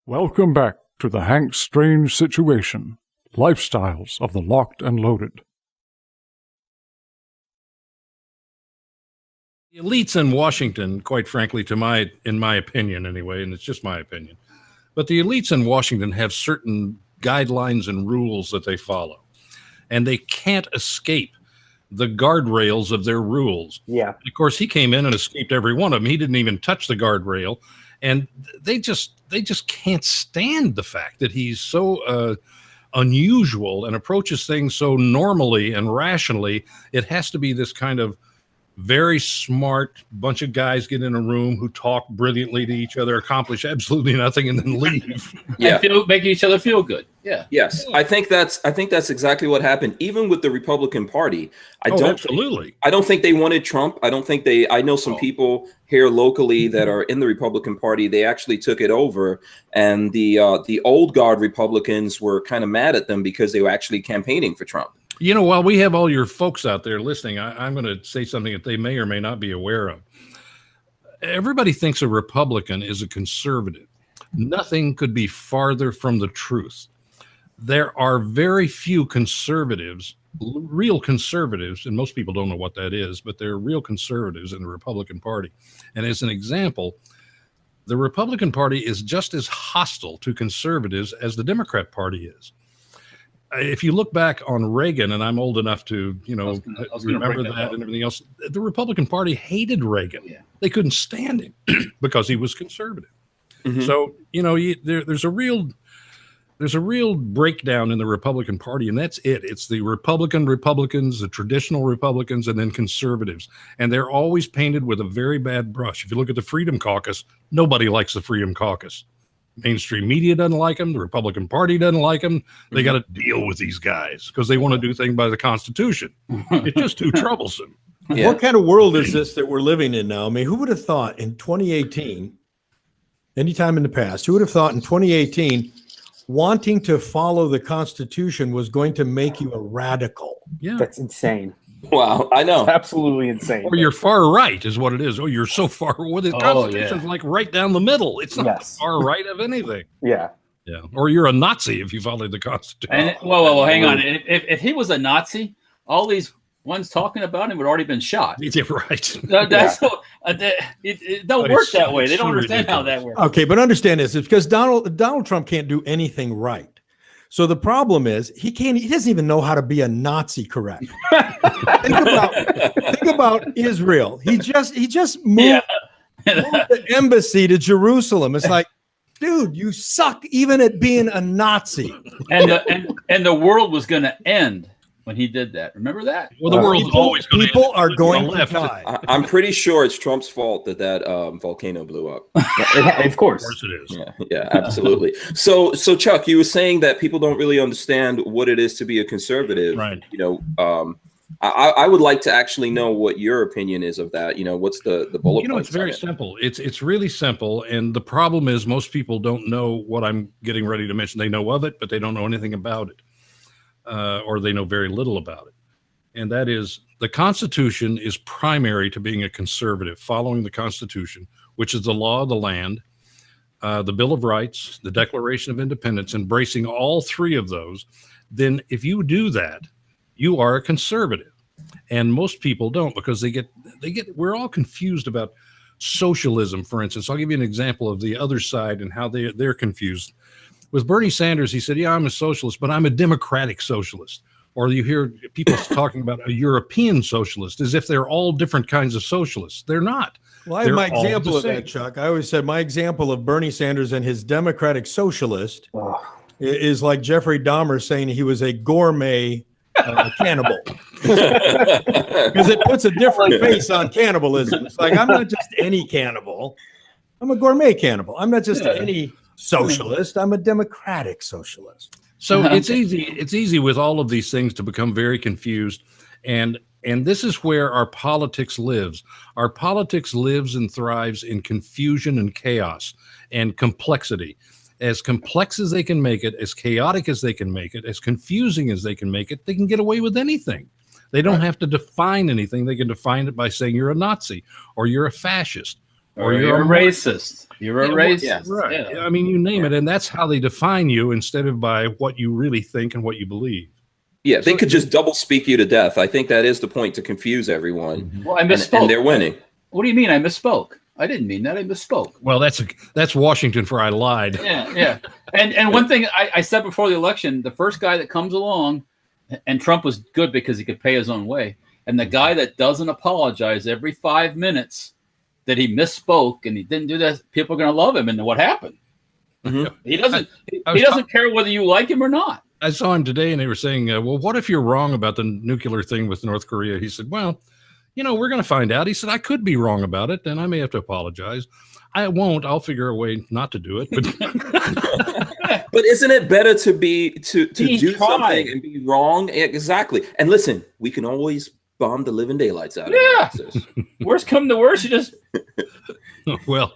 Welcome back to the Hank Strange Situation, Lifestyles of the Locked and Loaded. The elites in Washington, quite frankly, in my opinion anyway, and it's just my opinion, but the elites in Washington have certain guidelines and rules that they follow, and they can't escape the guardrails of their rules. Yeah. Of course, he came in and escaped every one of them. He didn't even touch the guardrail, and they just can't stand the fact that he's so unusual and approaches things so normally and rationally. It has to be this kind of very smart bunch of guys get in a room who talk brilliantly to each other, accomplish absolutely nothing, and then leave. Yeah, and make each other feel good. Yeah. Yes, I think that's exactly what happened. Even with the Republican Party, I don't think they wanted Trump. I don't think I know some people here locally that are in the Republican Party. They actually took it over, and the old guard Republicans were kind of mad at them because they were actually campaigning for Trump. You know, while we have all your folks out there listening, I'm going to say something that they may or may not be aware of. Everybody thinks a Republican is a conservative. Nothing could be farther from the truth. There are very few conservatives, real conservatives, and most people don't know what that is, but there are real conservatives in the Republican Party. And as an example, the Republican Party is just as hostile to conservatives as the Democrat Party is. If you look back on Reagan, and I'm old enough to, remember that and everything else, the Republican Party hated Reagan. Yeah. They couldn't stand him because he was conservative. Mm-hmm. So, there's a real breakdown in the Republican Party, and that's it. It's the Republicans, the traditional Republicans, and then conservatives. And they're always painted with a very bad brush. If you look at the Freedom Caucus, nobody likes the Freedom Caucus. Mainstream media doesn't like them. The Republican Party doesn't like them. They got to deal with these guys because they want to do things by the Constitution. It's just too troublesome. Yeah. What kind of world is this that we're living in now? I mean, who would have thought in 2018, anytime in the past, who would have thought in 2018, wanting to follow the Constitution was going to make you a radical? Yeah. That's insane. Wow, I know. It's absolutely insane. Or you're far right is what it is. Oh, you're so far. Well, the Constitution's like right down the middle. It's not far right of anything. Yeah. Yeah. Or you're a Nazi if you follow the Constitution. And whoa, hang on. If he was a Nazi, all these ones talking about him would already been shot. Yeah, right. It don't work that way. They don't understand how that works. Okay, but understand this. It's because Donald Trump can't do anything right. So the problem is he doesn't even know how to be a Nazi correct. think about Israel. He just moved the embassy to Jerusalem. It's like, dude, you suck even at being a Nazi. And the world was going to end when he did that. Remember that? Well, the world's always going to end. People are going to die. I'm pretty sure it's Trump's fault that volcano blew up. Of course. Of course it is. Yeah, absolutely. So Chuck, you were saying that people don't really understand what it is to be a conservative. Right. I would like to actually know what your opinion is of that. What's the bullet points? It's very simple. It's really simple. And the problem is most people don't know what I'm getting ready to mention. They know of it, but they don't know anything about it. Or they know very little about it. And that is the Constitution is primary to being a conservative, following the Constitution, which is the law of the land, the Bill of Rights, the Declaration of Independence, embracing all three of those. Then if you do that, you are a conservative. And most people don't because we're all confused about socialism, for instance. I'll give you an example of the other side and how they're confused. With Bernie Sanders, he said, I'm a socialist, but I'm a democratic socialist. Or you hear people talking about a European socialist as if they're all different kinds of socialists. They're not. Well, I have my example of that, Chuck. I always said my example of Bernie Sanders and his democratic socialist is like Jeffrey Dahmer saying he was a gourmet cannibal. Because it puts a different face on cannibalism. It's like, I'm not just any cannibal. I'm a gourmet cannibal. I'm not just any socialist. I'm a democratic socialist. So it's easy with all of these things to become very confused. And this is where our politics lives. Our politics lives and thrives in confusion and chaos and complexity. As complex as they can make it, as chaotic as they can make it, as confusing as they can make it, they can get away with anything. They don't have to define anything. They can define it by saying you're a Nazi or you're a fascist or you're a racist. You're a racist. Yes. Right. Yeah. I mean, you name it. And that's how they define you instead of by what you really think and what you believe. Yeah, they could just double speak you to death. I think that is the point, to confuse everyone. Well, I misspoke. And they're winning. What do you mean I misspoke? I didn't mean that. I misspoke. Well, that's Washington for I lied. Yeah. And one thing I said before the election, the first guy that comes along, and Trump was good because he could pay his own way, and the guy that doesn't apologize every 5 minutes that he misspoke and he didn't do that, people are going to love him. And what happened? Mm-hmm. He doesn't care whether you like him or not. I saw him today, and they were saying, well, what if you're wrong about the nuclear thing with North Korea? He said, well, we're going to find out. He said, I could be wrong about it, and I may have to apologize. I won't. I'll figure a way not to do it. But isn't it better to do something and be wrong? Exactly. And listen, we can always bomb the living daylights out of it. Worst come to worst, you just... Well, of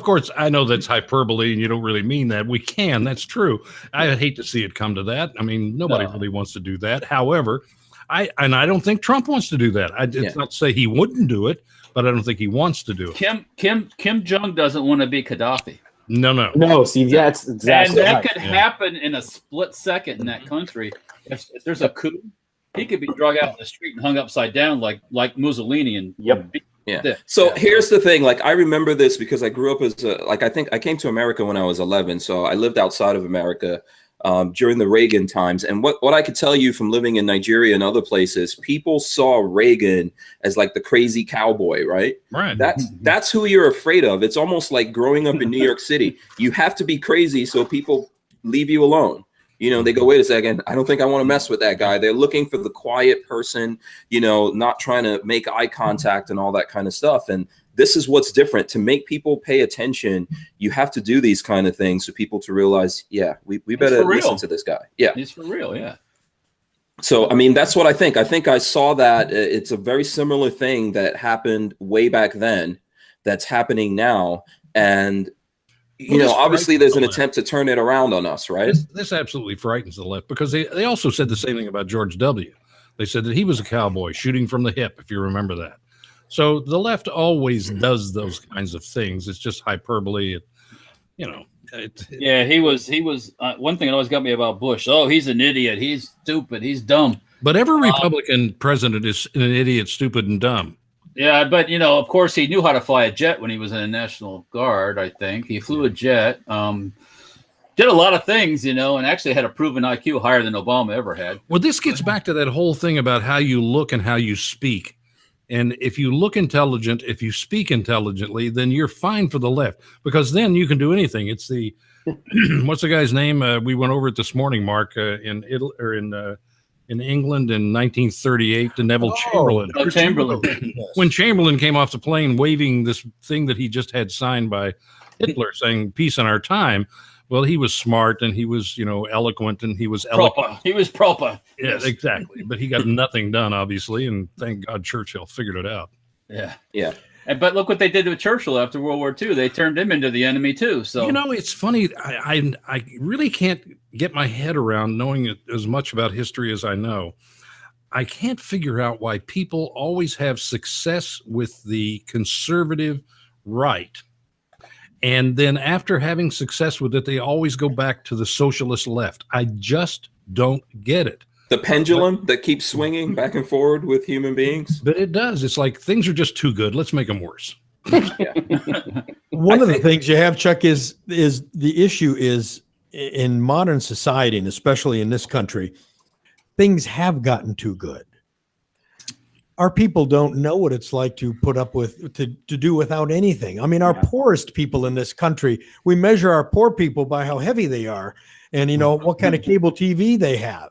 course, I know that's hyperbole, and you don't really mean that. We can. That's true. I hate to see it come to that. I mean, nobody really wants to do that. However, I don't think Trump wants to do that. It's not to say he wouldn't do it, but I don't think he wants to do it. Kim Jong doesn't want to be Gaddafi. No. See, that's exactly. And that could happen in a split second in that country. If there's a coup, he could be drug out in the street and hung upside down like Mussolini. And yeah. So here's the thing. Like, I remember this because I grew up as I think I came to America when I was 11. So I lived outside of America during the Reagan times. And what I could tell you from living in Nigeria and other places, people saw Reagan as like the crazy cowboy, right? Right. That's who you're afraid of. It's almost like growing up in New York City. You have to be crazy so people leave you alone. They go, wait a second, I don't think I want to mess with that guy. They're looking for the quiet person, not trying to make eye contact and all that kind of stuff. And this is what's different. To make people pay attention, you have to do these kind of things for people to realize, we better listen to this guy. Yeah. He's for real, yeah. So, I mean, that's what I think. I think I saw that it's a very similar thing that happened way back then that's happening now. And obviously there's an attempt to turn it around on us, right? This absolutely frightens the left, because they also said the same thing about George W. They said that he was a cowboy shooting from the hip, if you remember that. So the left always does those kinds of things. It's just hyperbole. He was one thing that always got me about Bush. Oh, he's an idiot. He's stupid. He's dumb. But every Republican president is an idiot, stupid, and dumb. Yeah, but of course, he knew how to fly a jet when he was in the National Guard. I think he flew a jet, did a lot of things, and actually had a proven IQ higher than Obama ever had. Well, this gets back to that whole thing about how you look and how you speak. And if you look intelligent, if you speak intelligently, then you're fine for the left, because then you can do anything. It's the what's the guy's name? We went over it this morning, Mark, in Italy or in England in 1938 to Neville Chamberlain. Chamberlain. When Chamberlain came off the plane waving this thing that he just had signed by Hitler saying peace in our time. Well, he was smart and he was, eloquent and he was eloquent. He was proper. Yes, exactly. But he got nothing done, obviously. And thank God Churchill figured it out. Yeah. Yeah. But look what they did to Churchill after World War II. They turned him into the enemy too. So it's funny. I really can't get my head around knowing as much about history as I know. I can't figure out why people always have success with the conservative right, and then after having success with it, they always go back to the socialist left. I just don't get it. The pendulum that keeps swinging back and forward with human beings. But it does. It's like things are just too good. Let's make them worse. One of the things you have, Chuck, is the issue is in modern society, and especially in this country, things have gotten too good. Our people don't know what it's like to put up with, to do without anything. I mean, our poorest people in this country, we measure our poor people by how heavy they are and, what kind of cable TV they have.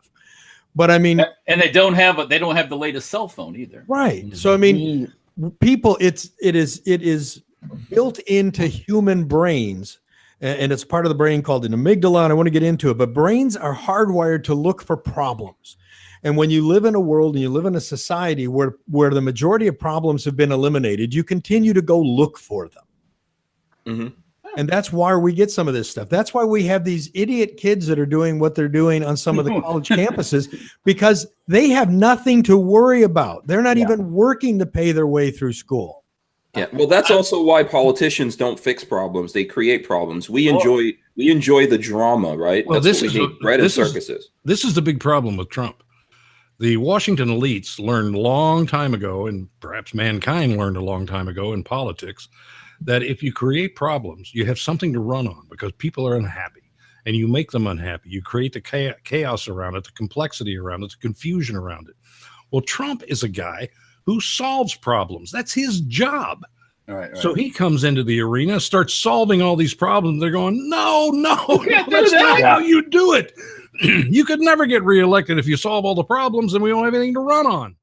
But I mean, and they don't have the latest cell phone either. Right. So, I mean, people, it is built into human brains, and it's part of the brain called an amygdala. And I want to get into it, but brains are hardwired to look for problems. And when you live in a world and you live in a society where the majority of problems have been eliminated, you continue to go look for them. Mm-hmm. And that's why we get some of this stuff. That's why we have these idiot kids that are doing what they're doing on some of the college campuses, because they have nothing to worry about. They're not even working to pay their way through school. Yeah, well, that's also why politicians don't fix problems; they create problems. We enjoy the drama, right? Well, That's what we need. Bread and circuses. This is the big problem with Trump. The Washington elites learned a long time ago, and perhaps mankind learned a long time ago in politics, that if you create problems, you have something to run on because people are unhappy, and you make them unhappy. You create the chaos around it, the complexity around it, the confusion around it. Well, Trump is a guy who solves problems. That's his job. Right. So he comes into the arena, starts solving all these problems. They're going, no, that's not how you do it. You could never get reelected if you solve all the problems and we don't have anything to run on.